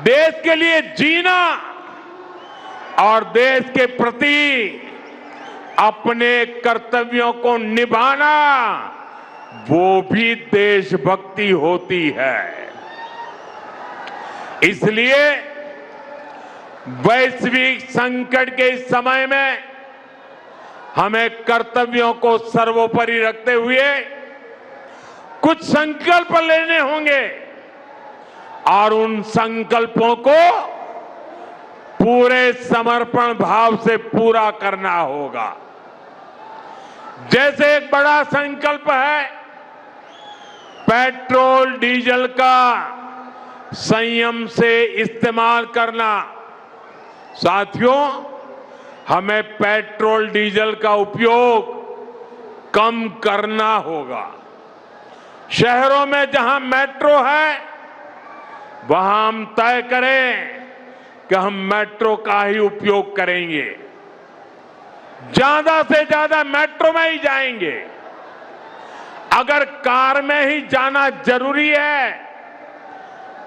देश के लिए जीना और देश के प्रति अपने कर्तव्यों को निभाना, वो भी देशभक्ति होती है। इसलिए वैश्विक संकट के इस समय में हमें कर्तव्यों को सर्वोपरि रखते हुए कुछ संकल्प लेने होंगे और उन संकल्पों को पूरे समर्पण भाव से पूरा करना होगा। जैसे एक बड़ा संकल्प है पेट्रोल डीजल का संयम से इस्तेमाल करना। साथियों, हमें पेट्रोल डीजल का उपयोग कम करना होगा। शहरों में जहां मेट्रो है वहां हम तय करें कि हम मेट्रो का ही उपयोग करेंगे, ज्यादा से ज्यादा मेट्रो में ही जाएंगे। अगर कार में ही जाना जरूरी है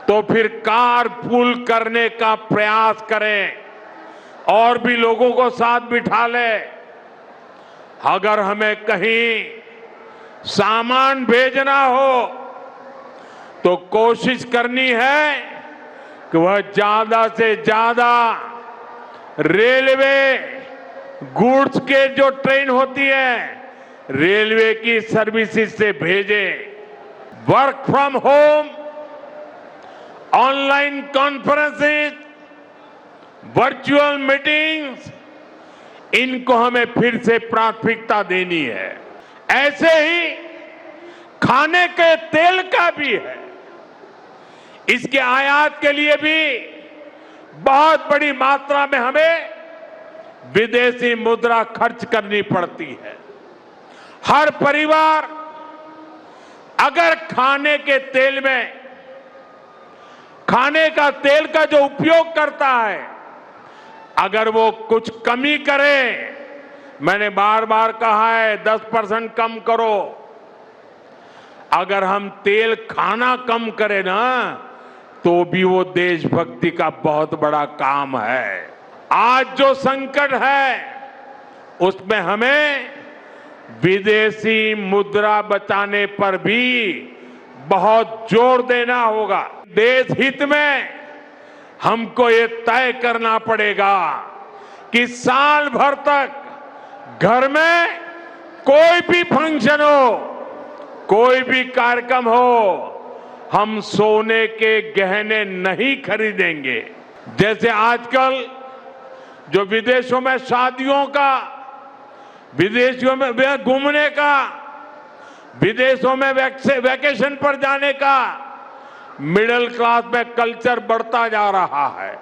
तो फिर कार पूल करने का प्रयास करें और भी लोगों को साथ बिठा ले। अगर हमें कहीं सामान भेजना हो तो कोशिश करनी है कि वह ज्यादा से ज्यादा रेलवे गुड्स के जो ट्रेन होती है रेलवे की सर्विसेज से भेजे। Work from home, online conferences, virtual meetings, इनको हमें फिर से प्राथमिकता देनी है। ऐसे ही खाने के तेल का भी है, इसके आयात के लिए भी बहुत बड़ी मात्रा में हमें विदेशी मुद्रा खर्च करनी पड़ती है। हर परिवार अगर खाने के तेल में खाने का तेल का जो उपयोग करता है अगर वो कुछ कमी करे, मैंने बार बार कहा है 10% कम करो। अगर हम तेल खाना कम करें ना तो भी वो देशभक्ति का बहुत बड़ा काम है। आज जो संकट है उसमें हमें विदेशी मुद्रा बचाने पर भी बहुत जोर देना होगा। देश हित में हमको ये तय करना पड़ेगा कि साल भर तक घर में कोई भी फंक्शन हो, कोई भी कार्यक्रम हो, हम सोने के गहने नहीं खरीदेंगे। जैसे आजकल जो विदेशों में शादियों का, विदेशों में घूमने का, विदेशों में वैकेशन पर जाने का मिडिल क्लास में कल्चर बढ़ता जा रहा है।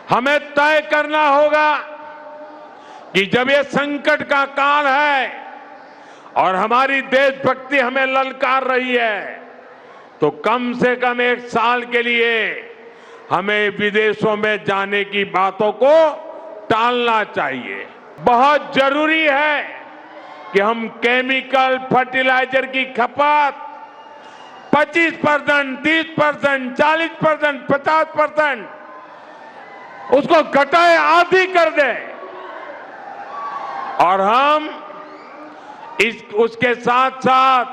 हमें तय करना होगा कि जब ये संकट का काल है और हमारी देशभक्ति हमें ललकार रही है तो कम से कम एक साल के लिए हमें विदेशों में जाने की बातों को टालना चाहिए। बहुत जरूरी है कि हम केमिकल फर्टिलाइजर की खपत 25%, 30%, 40%, 50% उसको घटाए, आधी कर दें और हम उसके साथ साथ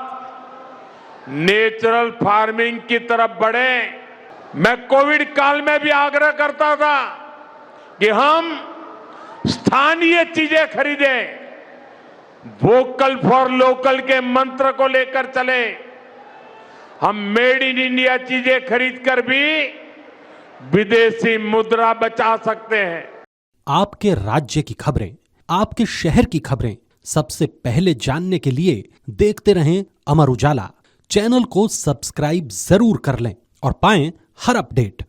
नेचुरल फार्मिंग की तरफ बढ़े। मैं कोविड काल में भी आग्रह करता था कि हम स्थानीय चीजें खरीदें, वोकल फॉर लोकल के मंत्र को लेकर चले। हम मेड इन इंडिया चीजें खरीदकर भी विदेशी मुद्रा बचा सकते हैं। आपके राज्य की खबरें, आपके शहर की खबरें सबसे पहले जानने के लिए देखते रहें अमर उजाला। चैनल को सब्सक्राइब जरूर कर लें और पाएं हर अपडेट।